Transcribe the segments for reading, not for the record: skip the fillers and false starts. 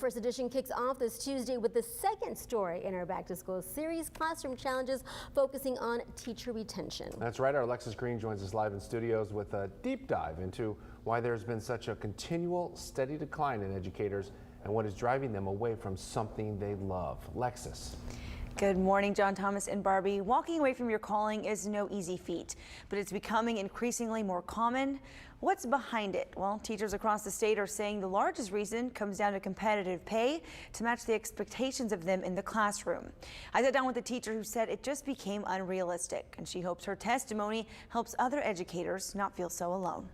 First edition kicks off this Tuesday with the second story in our Back to School series, Classroom Challenges, focusing on teacher retention. That's right. Our Alexis Green joins us live in studios with a deep dive into why there's been such a continual, steady decline in educators and what is driving them away from something they love. Alexis. Good morning, John, Thomas, and Barbie. Walking away from your calling is no easy feat, but it's becoming increasingly more common. What's behind it? Well, teachers across the state are saying the largest reason comes down to competitive pay to match the expectations of them in the classroom. I sat down with a teacher who said it just became unrealistic, and she hopes her testimony helps other educators not feel so alone.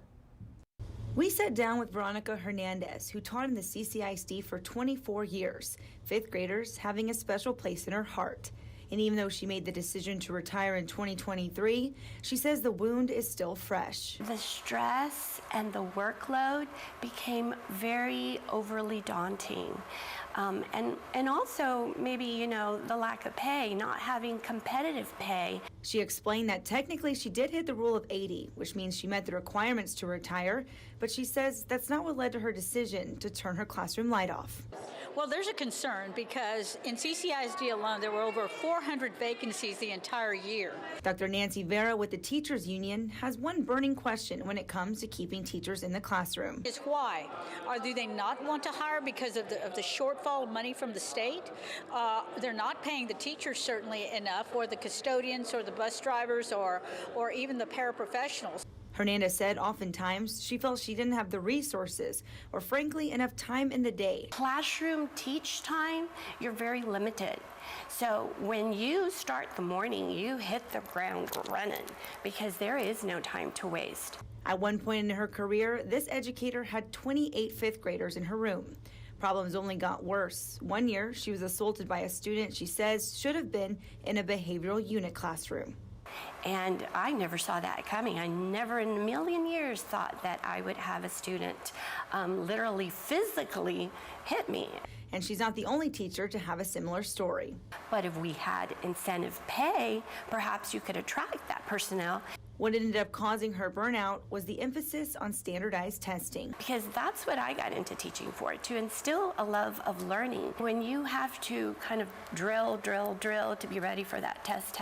We sat down with Veronica Hernandez, who taught in the CCISD for 24 years, fifth graders having a special place in her heart. And even though she made the decision to retire in 2023, she says the wound is still fresh. The stress and the workload became very overly daunting. And also maybe, the lack of pay, not having competitive pay. She explained that technically she did hit the rule of 80, which means she met the requirements to retire, but she says that's not what led to her decision to turn her classroom light off. Well, there's a concern because in CCISD alone, there were over 400 vacancies the entire year. Dr. Nancy Vera with the Teachers Union has one burning question when it comes to keeping teachers in the classroom. Is why? Do they not want to hire because of the shortfall of money from the state? They're not paying the teachers certainly enough, or the custodians or the bus drivers or even the paraprofessionals. Hernandez said oftentimes she felt she didn't have the resources or frankly enough time in the day. Classroom teach time, you're very limited. So when you start the morning, you hit the ground running because there is no time to waste. At one point in her career, this educator had 28 fifth graders in her room. Problems only got worse. One year, she was assaulted by a student she says should have been in a behavioral unit classroom. And I never saw that coming. I never in a million years thought that I would have a student literally physically hit me. And she's not the only teacher to have a similar story. But if we had incentive pay, perhaps you could attract that personnel. What ended up causing her burnout was the emphasis on standardized testing. Because that's what I got into teaching for, to instill a love of learning. When you have to kind of drill to be ready for that test.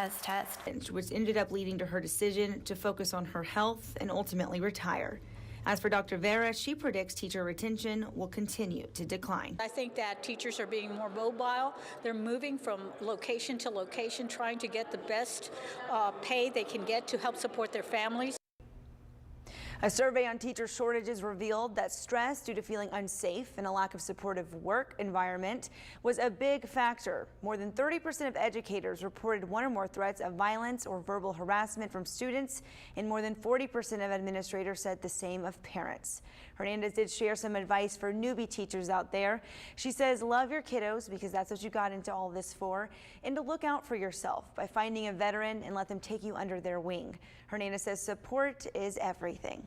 Which ended up leading to her decision to focus on her health and ultimately retire. As for Dr. Vera, she predicts teacher retention will continue to decline. I think that teachers are being more mobile. They're moving from location to location, trying to get the best pay they can get to help support their families. A survey on teacher shortages revealed that stress due to feeling unsafe and a lack of supportive work environment was a big factor. More than 30% of educators reported one or more threats of violence or verbal harassment from students, and more than 40% of administrators said the same of parents. Hernandez did share some advice for newbie teachers out there. She says, love your kiddos because that's what you got into all this for, and to look out for yourself by finding a veteran and let them take you under their wing. Hernandez says support is everything.